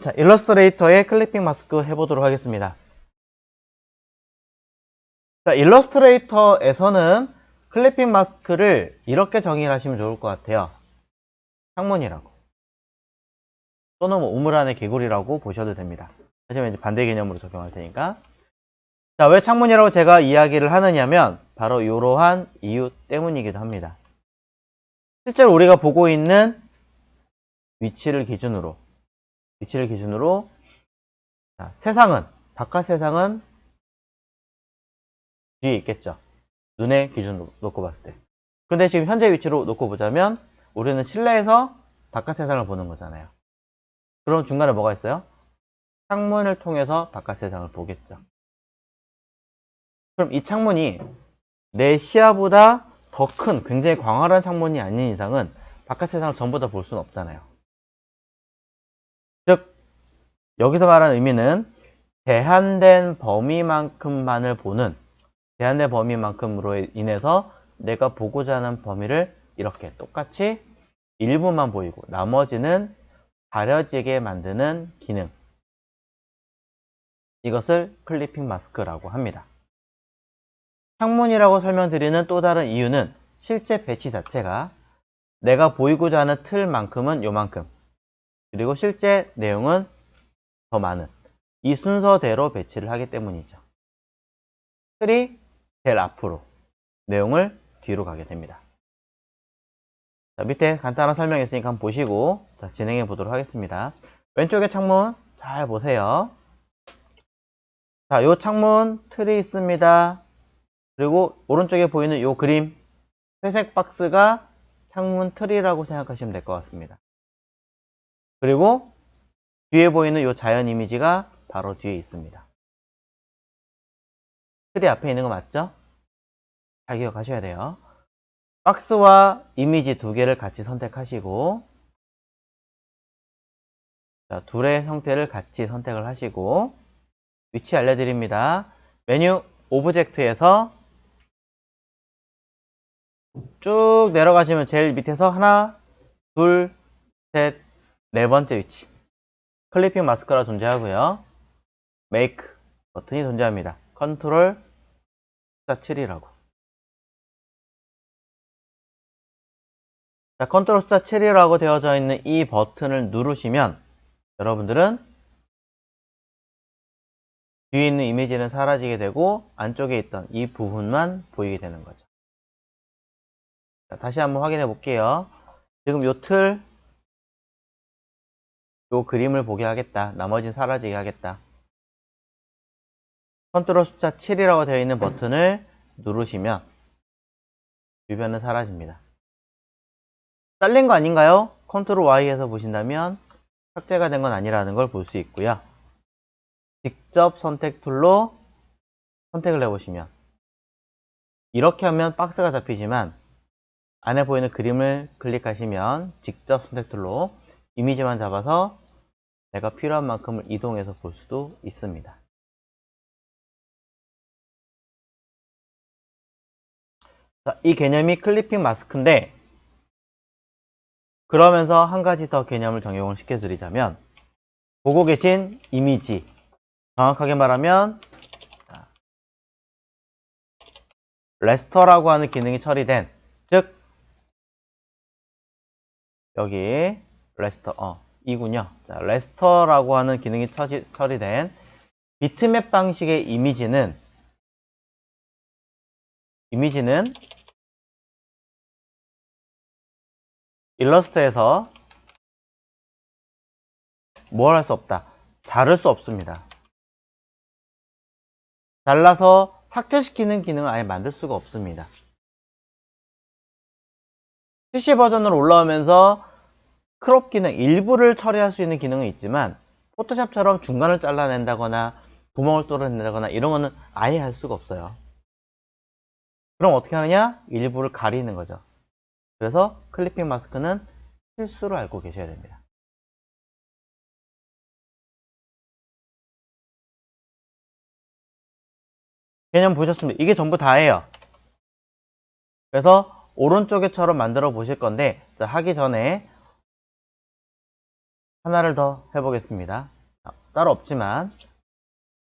자, 일러스트레이터의 클리핑 마스크 해보도록 하겠습니다. 자, 일러스트레이터에서는 클리핑 마스크를 이렇게 정의를 하시면 좋을 것 같아요. 창문이라고. 또는 뭐 우물 안의 개구리라고 보셔도 됩니다. 하지만 이제 반대 개념으로 적용할 테니까. 자, 왜 창문이라고 제가 이야기를 하느냐면 바로 이러한 이유 때문이기도 합니다. 실제로 우리가 보고 있는 위치를 기준으로 자, 바깥 세상은 뒤에 있겠죠. 눈의 기준으로 놓고 봤을 때. 근데 지금 현재 위치로 놓고 보자면 우리는 실내에서 바깥 세상을 보는 거잖아요. 그럼 중간에 뭐가 있어요? 창문을 통해서 바깥 세상을 보겠죠. 그럼 이 창문이 내 시야보다 더 큰 굉장히 광활한 창문이 아닌 이상은 바깥 세상을 전부 다 볼 수는 없잖아요. 즉 여기서 말하는 의미는 제한된 범위만큼만을 보는, 제한된 범위만큼으로 인해서 내가 보고자 하는 범위를 이렇게 똑같이 일부만 보이고 나머지는 가려지게 만드는 기능, 이것을 클리핑 마스크라고 합니다. 창문이라고 설명드리는 또 다른 이유는 실제 배치 자체가 내가 보이고자 하는 틀만큼은 요만큼, 그리고 실제 내용은 더 많은 이 순서대로 배치를 하기 때문이죠. 틀이 제일 앞으로, 내용을 뒤로 가게 됩니다. 자, 밑에 간단한 설명이 있으니까 한번 보시고 자, 진행해 보도록 하겠습니다. 왼쪽에 창문 잘 보세요. 자, 요 창문 틀이 있습니다. 그리고 오른쪽에 보이는 요 그림, 회색 박스가 창문 틀이라고 생각하시면 될 것 같습니다. 그리고 뒤에 보이는 요 자연 이미지가 바로 뒤에 있습니다. 틀이 앞에 있는 거 맞죠? 잘 기억하셔야 돼요. 박스와 이미지 두 개를 같이 선택하시고, 자, 둘의 형태를 같이 선택을 하시고, 위치 알려드립니다. 메뉴 오브젝트에서 쭉 내려가시면 제일 밑에서 하나, 둘, 셋, 네 번째 위치 클리핑 마스크가 존재하고요. 메이크 버튼이 존재합니다. 컨트롤 숫자 7이라고. 자, 컨트롤 숫자 7이라고 되어져 있는 이 버튼을 누르시면 여러분들은 뒤에 있는 이미지는 사라지게 되고 안쪽에 있던 이 부분만 보이게 되는 거죠. 자, 다시 한번 확인해 볼게요. 지금 요 틀, 요 그림을 보게 하겠다. 나머지는 사라지게 하겠다. 컨트롤 숫자 7이라고 되어 있는 버튼을 누르시면 주변은 사라집니다. 잘린 거 아닌가요? 컨트롤 Y에서 보신다면 삭제가 된 건 아니라는 걸 볼 수 있고요. 직접 선택 툴로 선택을 해보시면 이렇게 하면 박스가 잡히지만 안에 보이는 그림을 클릭하시면 직접 선택 툴로 이미지만 잡아서 내가 필요한 만큼을 이동해서 볼 수도 있습니다. 자, 이 개념이 클리핑 마스크인데 그러면서 한 가지 더 개념을 적용을 시켜드리자면 보고 계신 이미지, 정확하게 말하면 레스터라고 하는 기능이 처리된, 즉 여기 레스터 이군요. 자, 레스터라고 하는 기능이 처리된 비트맵 방식의 이미지는 일러스트에서 뭘 할 수 없다. 자를 수 없습니다. 잘라서 삭제시키는 기능을 아예 만들 수가 없습니다. PC 버전으로 올라오면서 크롭 기능 일부를 처리할 수 있는 기능은 있지만 포토샵처럼 중간을 잘라낸다거나 구멍을 뚫어낸다거나 이런 거는 아예 할 수가 없어요. 그럼 어떻게 하느냐? 일부를 가리는 거죠. 그래서 클리핑 마스크는 필수로 알고 계셔야 됩니다. 개념 보셨습니다. 이게 전부 다예요. 그래서 오른쪽에처럼 만들어 보실 건데 하기 전에 하나를 더 해보겠습니다. 따로 없지만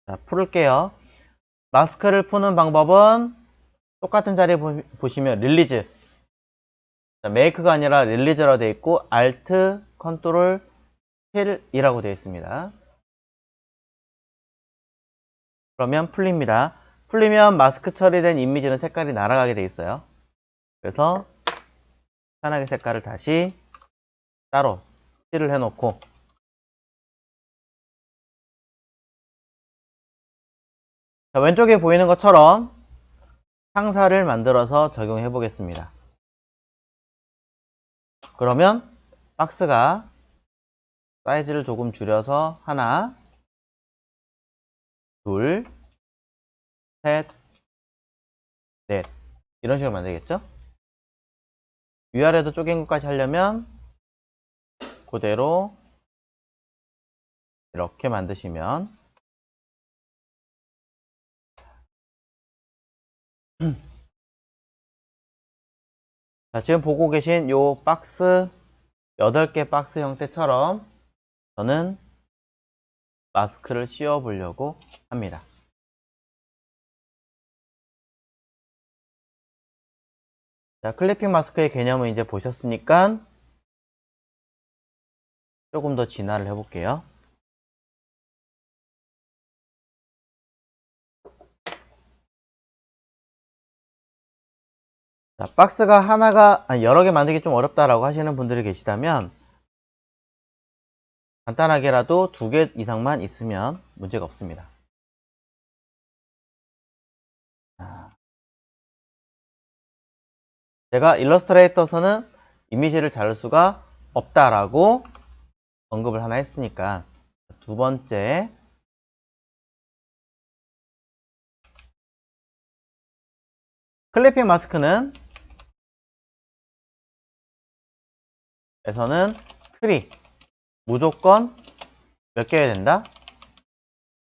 자, 풀을게요. 마스크를 푸는 방법은 똑같은 자리에 보시면 릴리즈, 자, 메이크가 아니라 릴리즈라고 되어 있고 Alt, Ctrl, L이라고 되어 있습니다. 그러면 풀립니다. 풀리면 마스크 처리된 이미지는 색깔이 날아가게 되어 있어요. 그래서 편하게 색깔을 다시 따로 칠을 해놓고 자, 왼쪽에 보이는 것처럼 상사를 만들어서 적용해 보겠습니다. 그러면 박스가 사이즈를 조금 줄여서 하나, 둘, 셋, 넷 이런 식으로 만들겠죠? 위아래도 쪼갠 것까지 하려면 그대로 이렇게 만드시면 자, 지금 보고 계신 요 박스 8개 박스 형태처럼 저는 마스크를 씌워 보려고 합니다. 자, 클리핑 마스크의 개념을 이제 보셨으니까 조금 더 진화를 해볼게요. 자, 박스가 여러 개 만들기 좀 어렵다라고 하시는 분들이 계시다면 간단하게라도 2개 이상만 있으면 문제가 없습니다. 제가 일러스트레이터에서는 이미지를 자를 수가 없다라고 언급을 하나 했으니까 두 번째 클리핑 마스크는 에서는 틀이 무조건 몇 개여야 된다?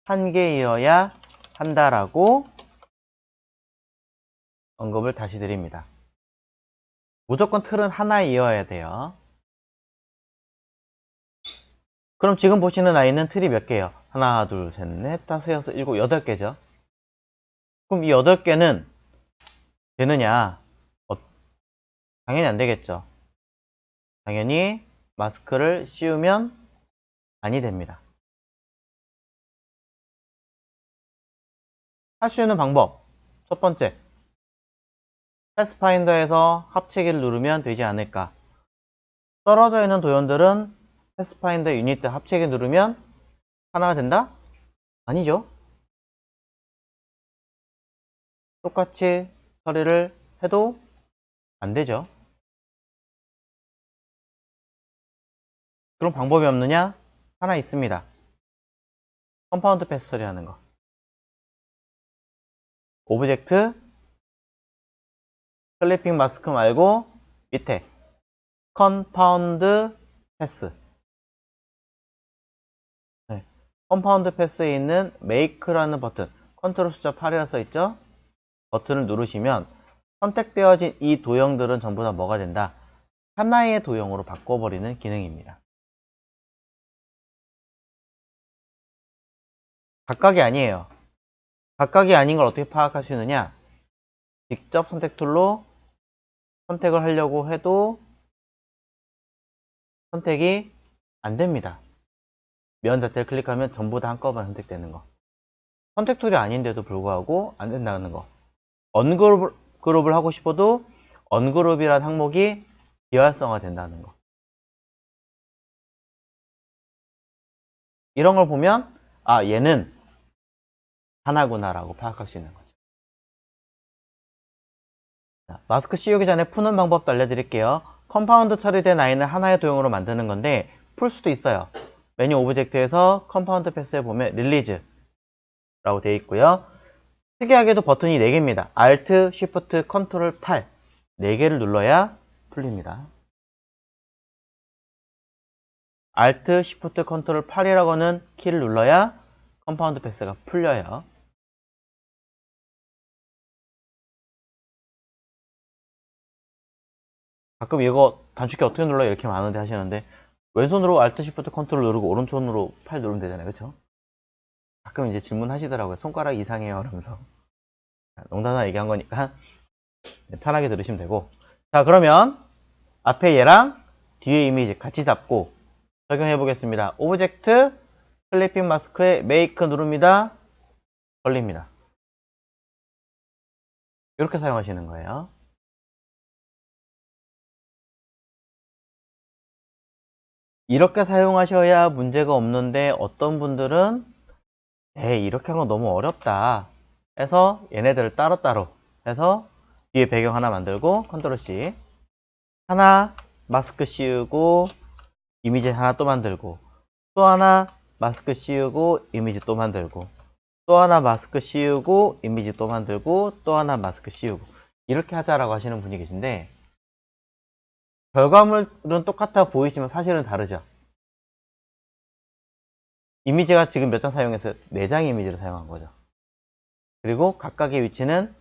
1개이어야 한다라고 언급을 다시 드립니다. 무조건 틀은 하나이어야 돼요. 그럼 지금 보시는 아이는 틀이 몇 개예요? 하나, 둘, 셋, 넷, 다섯, 여섯, 일곱, 8개죠. 그럼 이 8개는 되느냐? 당연히 안 되겠죠. 당연히 마스크를 씌우면 아니 됩니다. 할 수 있는 방법 첫 번째, 패스파인더에서 합치기를 누르면 되지 않을까? 떨어져 있는 도형들은 패스파인더 유닛 합치기 누르면 하나가 된다? 아니죠. 똑같이 처리를 해도 안 되죠. 그럼 방법이 없느냐? 하나 있습니다. 컴파운드 패스 처리하는 거. 오브젝트 클리핑 마스크 말고 밑에 컴파운드 패스. 네. 컴파운드 패스에 있는 메이크라는 버튼, 컨트롤 숫자 8이라 써있죠? 버튼을 누르시면 선택되어진 이 도형들은 전부 다 뭐가 된다? 하나의 도형으로 바꿔버리는 기능입니다. 각각이 아니에요. 각각이 아닌 걸 어떻게 파악할 수 있느냐? 직접 선택 툴로 선택을 하려고 해도 선택이 안 됩니다. 면 자체를 클릭하면 전부 다 한꺼번에 선택되는 거. 선택 툴이 아닌데도 불구하고 안 된다는 거. 언그룹을 하고 싶어도 언그룹이라는 항목이 비활성화 된다는 거. 이런 걸 보면 아, 얘는 하나구나 라고 파악할 수 있는 거죠. 자, 마스크 씌우기 전에 푸는 방법도 알려드릴게요. 컴파운드 처리된 아이는 하나의 도형으로 만드는 건데 풀 수도 있어요. 메뉴 오브젝트에서 컴파운드 패스에 보면 릴리즈 라고 되어 있고요. 특이하게도 버튼이 4개입니다. Alt, Shift, Ctrl, 8 4개를 눌러야 풀립니다. Alt, Shift, Ctrl, 8이라고 하는 키를 눌러야 컴파운드 패스가 풀려요. 가끔 이거 단축키 어떻게 눌러요? 이렇게 많은데 하시는데 왼손으로 Alt Shift 컨트롤 누르고 오른손으로 팔 누르면 되잖아요. 그쵸? 가끔 이제 질문하시더라고요. 손가락 이상해요. 이러면서. 농담하나 얘기한 거니까 편하게 들으시면 되고. 자, 그러면 앞에 얘랑 뒤에 이미지 같이 잡고 적용해 보겠습니다. 오브젝트 클리핑 마스크에 메이크 누릅니다. 걸립니다. 이렇게 사용하시는 거예요. 이렇게 사용하셔야 문제가 없는데 어떤 분들은 이렇게 한 건 너무 어렵다 해서 얘네들을 따로따로 해서 뒤에 배경 하나 만들고 컨트롤 C 하나 마스크 씌우고 이미지 하나 또 만들고 또 하나 마스크 씌우고 이미지 또 만들고 또 하나 마스크 씌우고 이미지 또 만들고 또 하나 마스크 씌우고 이렇게 하자라고 하시는 분이 계신데 결과물은 똑같아 보이지만 사실은 다르죠. 이미지가 지금 몇 장 사용해서 4장의 이미지를 사용한 거죠. 그리고 각각의 위치는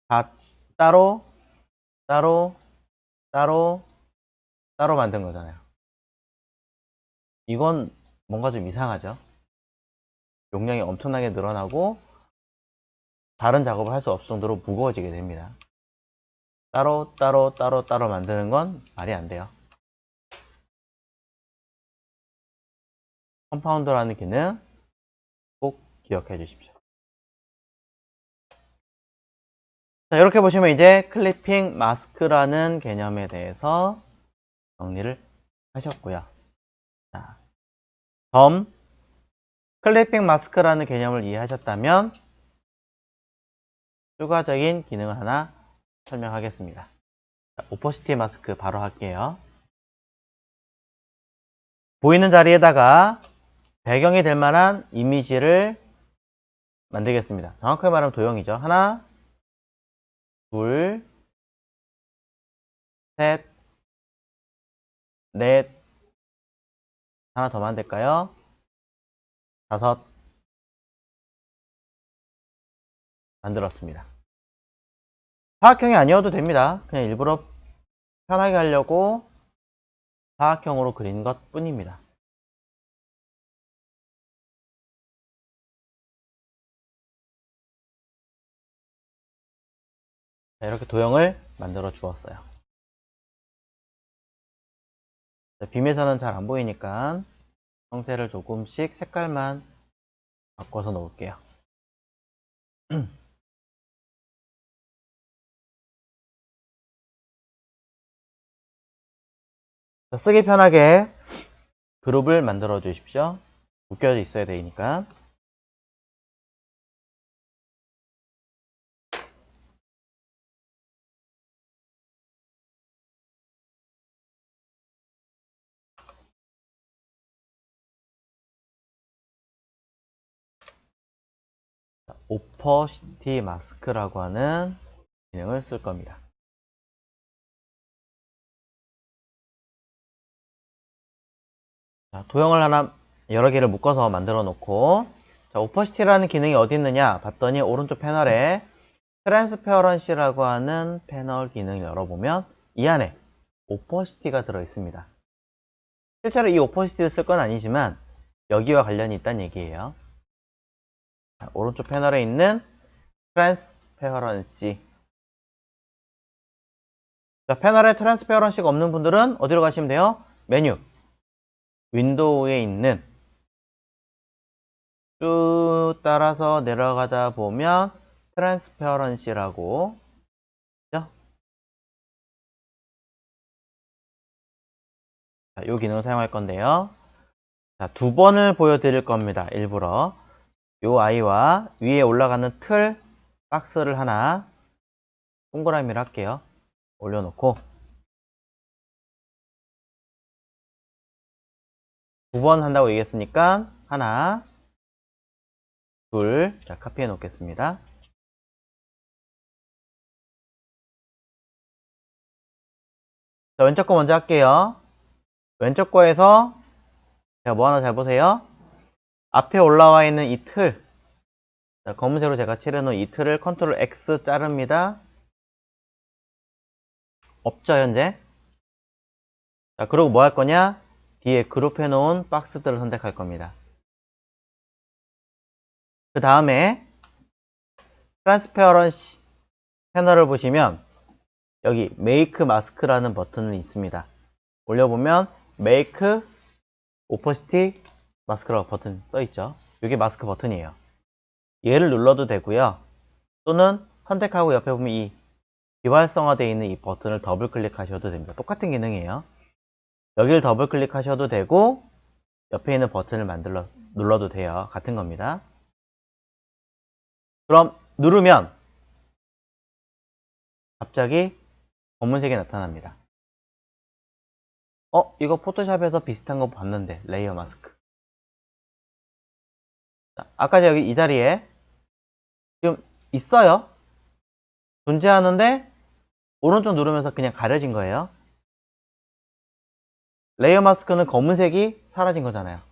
다 따로 따로 따로 따로 만든 거잖아요. 이건 뭔가 좀 이상하죠. 용량이 엄청나게 늘어나고 다른 작업을 할 수 없을 정도로 무거워지게 됩니다. 따로 따로 따로 따로 만드는 건 말이 안 돼요. 컴파운더라는 기능 꼭 기억해 주십시오. 자, 이렇게 보시면 이제 클리핑 마스크라는 개념에 대해서 정리를 하셨고요. 자, 클리핑 마스크라는 개념을 이해하셨다면 추가적인 기능을 하나 설명하겠습니다. 자, 오퍼시티 마스크 바로 할게요. 보이는 자리에다가 배경이 될 만한 이미지를 만들겠습니다. 정확하게 말하면 도형이죠. 하나, 둘, 셋, 넷, 하나 더 만들까요? 다섯, 만들었습니다. 사각형이 아니어도 됩니다. 그냥 일부러 편하게 하려고 사각형으로 그린 것 뿐입니다. 자, 이렇게 도형을 만들어 주었어요. 빔에서는 잘 안 보이니까 형태를 조금씩 색깔만 바꿔서 놓을게요. 자, 쓰기 편하게 그룹을 만들어 주십시오. 묶여져 있어야 되니까. 오퍼시티 마스크라고 하는 기능을 쓸 겁니다. 자, 도형을 하나 여러 개를 묶어서 만들어 놓고 자, 오퍼시티라는 기능이 어디 있느냐 봤더니 오른쪽 패널에 트랜스페어런시라고 하는 패널 기능을 열어보면 이 안에 오퍼시티가 들어 있습니다. 실제로 이 오퍼시티를 쓸 건 아니지만 여기와 관련이 있다는 얘기예요. 자, 오른쪽 패널에 있는 트랜스페어런시. 자, 패널에 트랜스페어런시가 없는 분들은 어디로 가시면 돼요? 메뉴 윈도우에 있는 쭉 따라서 내려가다 보면 트랜스페어런시라고 있죠? 자, 이 기능을 사용할 건데요. 자, 2번을 보여드릴 겁니다. 일부러 이 아이와 위에 올라가는 틀 박스를 하나 동그라미를 할게요. 올려놓고 2번 한다고 얘기했으니까 하나 둘, 자, 카피해 놓겠습니다. 자, 왼쪽 거 먼저 할게요. 왼쪽 거에서 제가 뭐 하나 잘 보세요. 앞에 올라와 있는 이 틀, 자, 검은색으로 제가 칠해놓은 이 틀을 컨트롤 X 자릅니다. 없죠, 현재. 자, 그리고 뭐 할 거냐? 뒤에 그룹해 놓은 박스들을 선택할 겁니다. 그 다음에 트랜스페어런시 패널을 보시면 여기 메이크 마스크라는 버튼이 있습니다. 올려보면 메이크 오퍼시티 마스크라고 버튼 써있죠. 이게 마스크 버튼이에요. 얘를 눌러도 되고요. 또는 선택하고 옆에 보면 이 비활성화되어 있는 이 버튼을 더블 클릭하셔도 됩니다. 똑같은 기능이에요. 여기를 더블 클릭하셔도 되고 옆에 있는 버튼을 눌러도 돼요. 같은 겁니다. 그럼 누르면 갑자기 검은색이 나타납니다. 이거 포토샵에서 비슷한 거 봤는데, 레이어 마스크. 자, 아까 여기 이 자리에 지금 있어요. 존재하는데 오른쪽 누르면서 그냥 가려진 거예요. 레이어 마스크는 검은색이 사라진 거잖아요.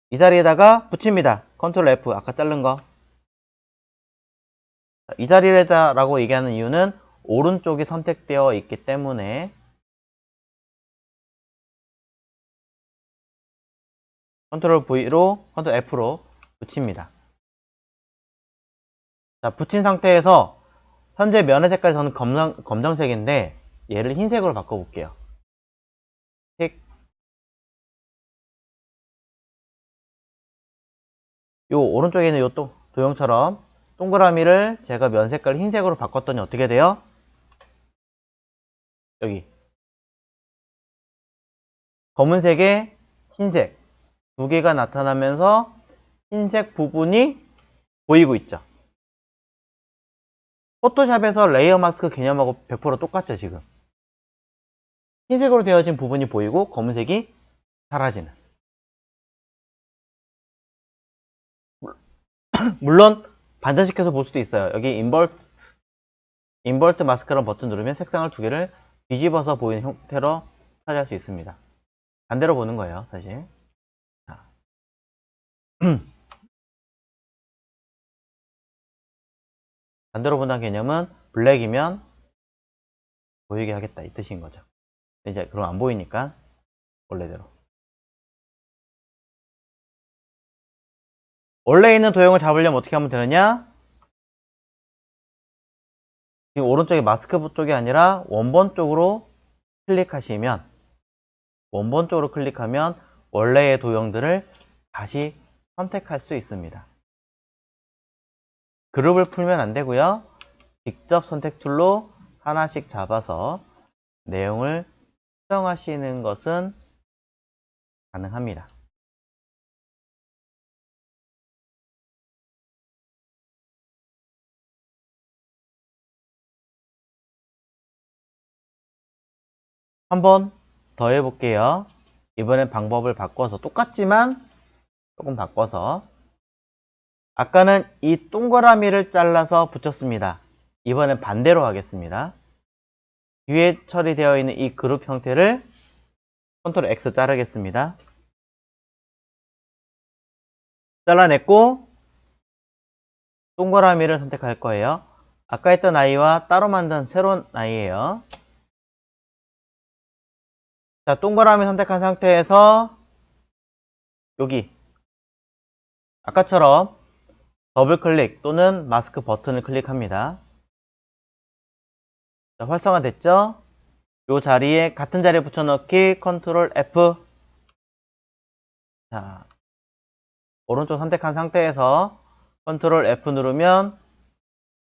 이 자리에다가 붙입니다. 컨트롤 F, 아까 자른 거. 이 자리에다라고 얘기하는 이유는 오른쪽이 선택되어 있기 때문에 컨트롤 V로, 컨트롤 F로 붙입니다. 자, 붙인 상태에서 현재 면의 색깔이 저는 검정색인데 얘를 흰색으로 바꿔볼게요. 요 오른쪽에 있는 요 도형처럼 동그라미를 제가 면 색깔 흰색으로 바꿨더니 어떻게 돼요? 여기 검은색에 흰색 두 개가 나타나면서 흰색 부분이 보이고 있죠. 포토샵에서 레이어 마스크 개념하고 100% 똑같죠. 지금 흰색으로 되어진 부분이 보이고 검은색이 사라지는. 물론 반전시켜서 볼 수도 있어요. 여기 인버트 마스크라는 버튼 누르면 색상을 두 개를 뒤집어서 보이는 형태로 처리할 수 있습니다. 반대로 보는 거예요, 사실. 반대로 본다는 개념은 블랙이면 보이게 하겠다 이 뜻인 거죠. 이제 그럼 안 보이니까 원래대로. 원래 있는 도형을 잡으려면 어떻게 하면 되느냐? 지금 오른쪽에 마스크 쪽이 아니라 원본 쪽으로 클릭하시면 원래의 도형들을 다시 선택할 수 있습니다. 그룹을 풀면 안 되고요. 직접 선택 툴로 하나씩 잡아서 내용을 수정하시는 것은 가능합니다. 한번 더 해볼게요. 이번엔 방법을 바꿔서 똑같지만 조금 바꿔서 아까는 이 동그라미를 잘라서 붙였습니다. 이번엔 반대로 하겠습니다. 뒤에 처리되어 있는 이 그룹 형태를 컨트롤 X 자르겠습니다. 잘라냈고 동그라미를 선택할 거예요. 아까 했던 아이와 따로 만든 새로운 아이예요. 자, 동그라미 선택한 상태에서 여기 아까처럼 더블 클릭 또는 마스크 버튼을 클릭합니다. 자, 활성화 됐죠? 이 자리에 같은 자리에 붙여넣기 컨트롤 F. 자, 오른쪽 선택한 상태에서 컨트롤 F 누르면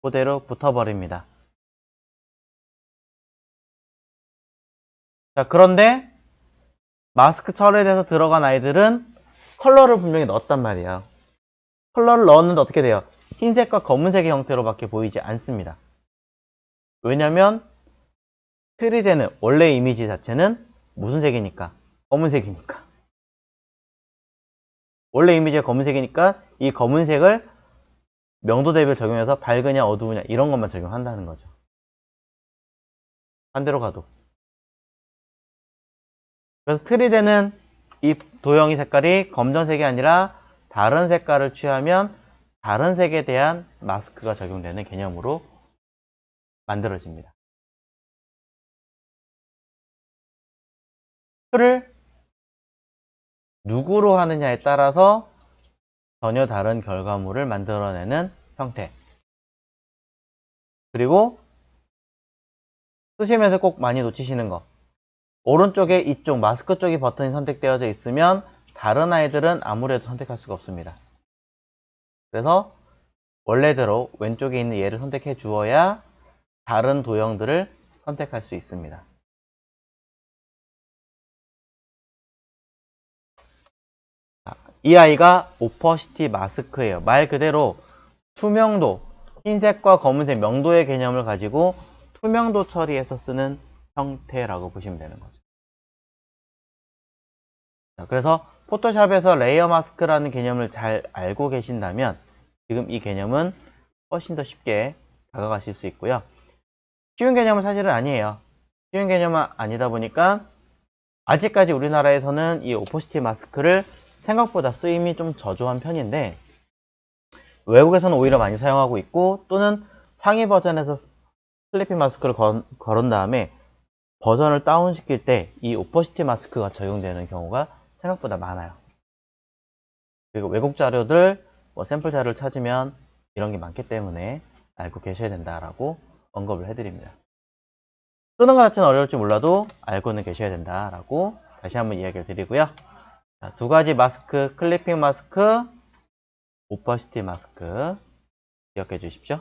그대로 붙어버립니다. 자, 그런데 마스크 처리돼서 들어간 아이들은 컬러를 분명히 넣었단 말이에요. 컬러를 넣었는데 어떻게 돼요? 흰색과 검은색의 형태로밖에 보이지 않습니다. 왜냐면 틀이 되는 원래 이미지 자체는 무슨 색이니까? 검은색이니까. 원래 이미지가 검은색이니까 이 검은색을 명도 대비를 적용해서 밝으냐 어두우냐 이런 것만 적용한다는 거죠. 반대로 가도. 그래서 틀이 되는 이 도형이 색깔이 검정색이 아니라 다른 색깔을 취하면 다른 색에 대한 마스크가 적용되는 개념으로 만들어집니다. 틀을 누구로 하느냐에 따라서 전혀 다른 결과물을 만들어내는 형태. 그리고 쓰시면서 꼭 많이 놓치시는 거. 오른쪽에 이쪽 마스크 쪽이 버튼이 선택되어져 있으면 다른 아이들은 아무래도 선택할 수가 없습니다. 그래서 원래대로 왼쪽에 있는 얘를 선택해 주어야 다른 도형들을 선택할 수 있습니다. 이 아이가 오퍼시티 마스크예요. 말 그대로 투명도, 흰색과 검은색 명도의 개념을 가지고 투명도 처리해서 쓰는 형태라고 보시면 되는 거죠. 그래서 포토샵에서 레이어 마스크라는 개념을 잘 알고 계신다면 지금 이 개념은 훨씬 더 쉽게 다가가실 수 있고요. 쉬운 개념은 사실은 아니에요. 쉬운 개념은 아니다 보니까 아직까지 우리나라에서는 이 오퍼시티 마스크를 생각보다 쓰임이 좀 저조한 편인데 외국에서는 오히려 많이 사용하고 있고 또는 상위 버전에서 클리핑 마스크를 걸은 다음에 버전을 다운시킬 때 이 오퍼시티 마스크가 적용되는 경우가 생각보다 많아요. 그리고 외국 자료들, 샘플 자료를 찾으면 이런 게 많기 때문에 알고 계셔야 된다라고 언급을 해드립니다. 쓰는 것 자체는 어려울지 몰라도 알고는 계셔야 된다라고 다시 한번 이야기를 드리고요. 자, 두 가지 마스크, 클리핑 마스크, 오퍼시티 마스크 기억해 주십시오.